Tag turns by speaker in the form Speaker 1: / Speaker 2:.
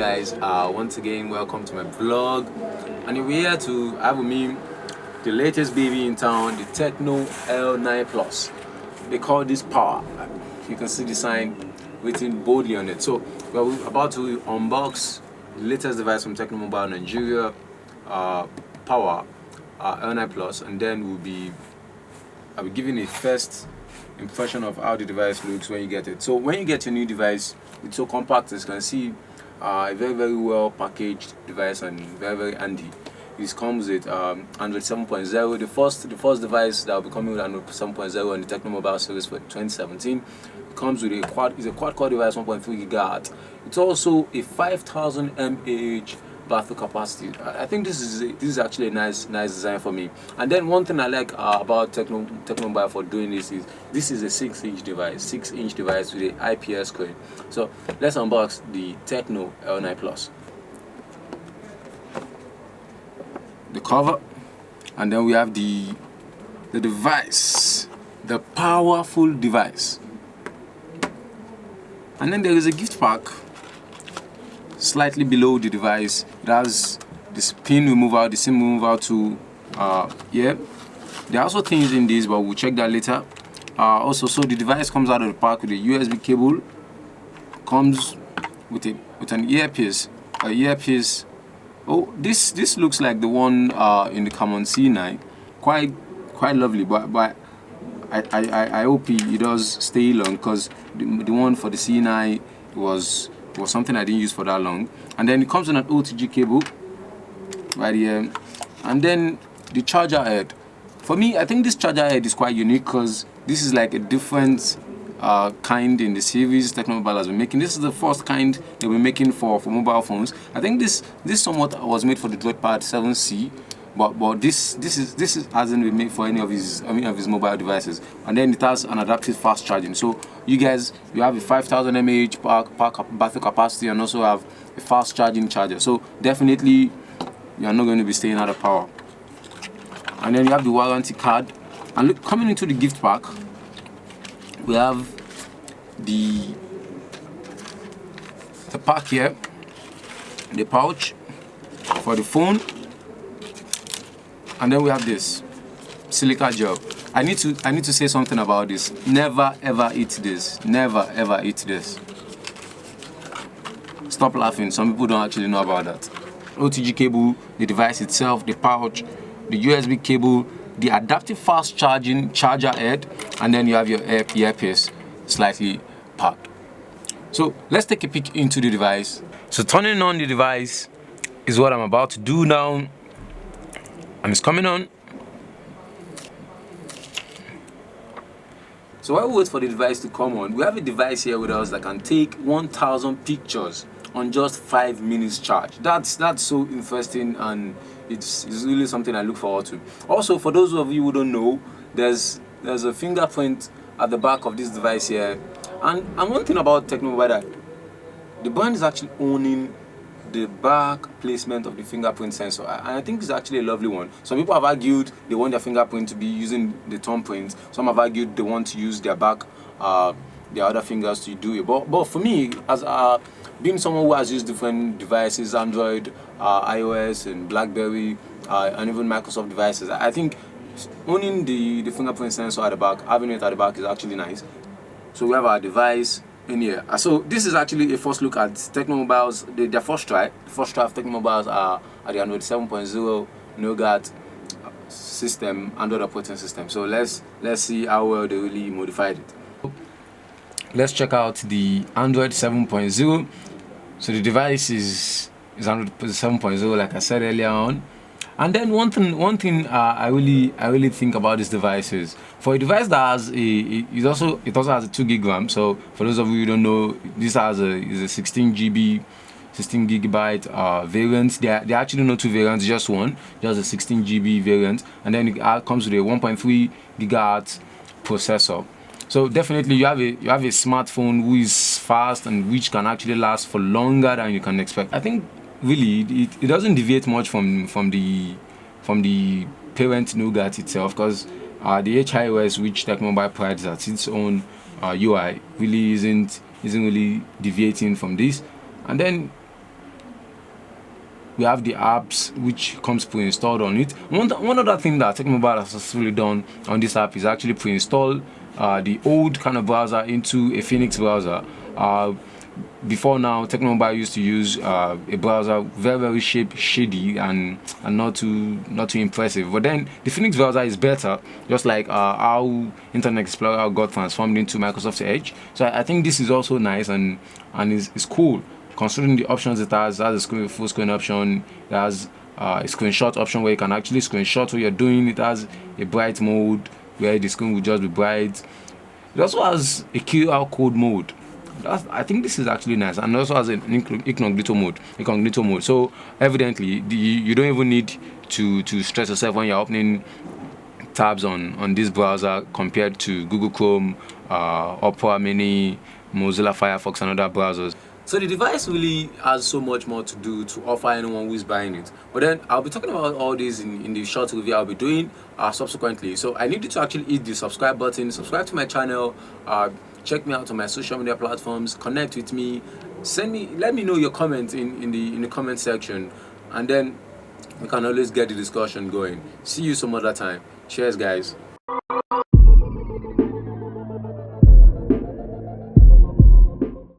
Speaker 1: guys, once again welcome to my vlog, and we're here to have with me the latest baby in town, the Tecno L9 Plus. They call this power. You can see the sign written boldly on it. So we're about to unbox the latest device from Tecno Mobile Nigeria, power L9 Plus, and then I'll be giving a first impression of how the device looks when you get it. So when you get your new device, it's so compact, as you can see, a very well packaged device and very handy. This comes with Android 7.0. The first device that will be coming with Android 7.0 on the Tecno Mobile series for 2017. It comes with a quad core device, 1.3 GHz. It's also a 5000 mAh battery capacity. I think this is actually a nice design for me. And then one thing I like about Tecno Mobile for doing this is a 6-inch device, with an IPS screen. So let's unbox the Tecno L9 Plus. The cover, and then we have the device, the powerful device, and then there is a gift pack slightly below the device. It has the pin removal, the SIM removal tool. Yeah, there are also things in this, but we'll check that later. Also, so the device comes out of the pack with a USB cable, comes with an earpiece, Oh, this looks like the one in the common C9. Quite lovely, but I hope it does stay long, because the one for the C9 was something I didn't use for that long. And then it comes on an OTG cable right here, and then the charger head. For me, I think this charger head is quite unique, because this is like a different kind in the series Tecno Mobile has been making. This is the first kind they've been making for mobile phones. I think this somewhat was made for the DroidPad 7C, but this hasn't been made for any of his mobile devices. And then it has an adaptive fast charging. So you have a 5000 mAh battery capacity, and also have a fast charging charger. So definitely you are not going to be staying out of power. And then you have the warranty card. And look, coming into the gift pack, we have the pack here, the pouch for the phone, and then we have this silica gel. I need to say something about this. Never ever eat this. Never ever eat this. Stop laughing. Some people don't actually know about that. OTG cable, the device itself, the pouch, the USB cable, the adaptive fast charging charger head, and then you have your earpiece slightly packed. So let's take a peek into the device. So turning on the device is what I'm about to do now, and it's coming on. So while we wait for the device to come on, we have a device here with us that can take 1000 pictures on just 5 minutes charge. That's so interesting, and it's really something I look forward to. Also, for those of you who don't know, there's a fingerprint at the back of this device here. And one thing about Tecno Mobile, that the brand is actually owning the back placement of the fingerprint sensor, and I think it's actually a lovely one. Some people have argued they want their fingerprint to be using the thumbprint. Some have argued they want to use their other fingers to do it. But for me, as being someone who has used different devices, Android, iOS, and BlackBerry, and even Microsoft devices, I think owning the fingerprint sensor at the back, having it at the back, is actually nice. So we have our device in here. So this is actually a first look at Tecno Mobile's, their first try. The first try of Tecno Mobile's are the Android 7.0 Nougat system, Android operating system. So let's see how well they really modified it. Let's check out the Android 7.0. So the device is Android 7.0, like I said earlier on. And then one thing I really think about this device is, for a device that has it also has a 2 GB RAM. So for those of you who don't know, this is a 16 GB variant. There are actually no two variants, just one, just a 16 GB variant, and then it comes with a 1.3 GHz processor. So definitely you have a smartphone who is fast and which can actually last for longer than you can expect. I think really it doesn't deviate much from the parent Nougat itself, because the HiOS, which Tecno Mobile prides as its own UI, really isn't really deviating from this. And then We have the apps which comes pre-installed on it. One other thing that Tecno Mobile has successfully done on this app is actually pre-install the old kind of browser into a Phoenix browser. Before now, Tecno Mobile used to use a browser very shady and not too impressive. But then the Phoenix browser is better, just like how Internet Explorer got transformed into Microsoft Edge. So I think this is also nice and is cool, considering the options it has. It has a full screen option. It has a screenshot option where you can actually screenshot what you're doing. It has a bright mode where the screen will just be bright. It also has a QR code mode. I think this is actually nice, and also has an incognito mode. So evidently, you don't even need to stress yourself when you're opening tabs on this browser compared to Google Chrome, Opera Mini, Mozilla Firefox, and other browsers. So the device really has so much more to do to offer anyone who is buying it. But then I'll be talking about all this in the short review I'll be doing subsequently. So I need you to actually hit the subscribe button, subscribe to my channel, check me out on my social media platforms, connect with me, let me know your comments in the comment section, and then we can always get the discussion going. See you some other time. Cheers, guys.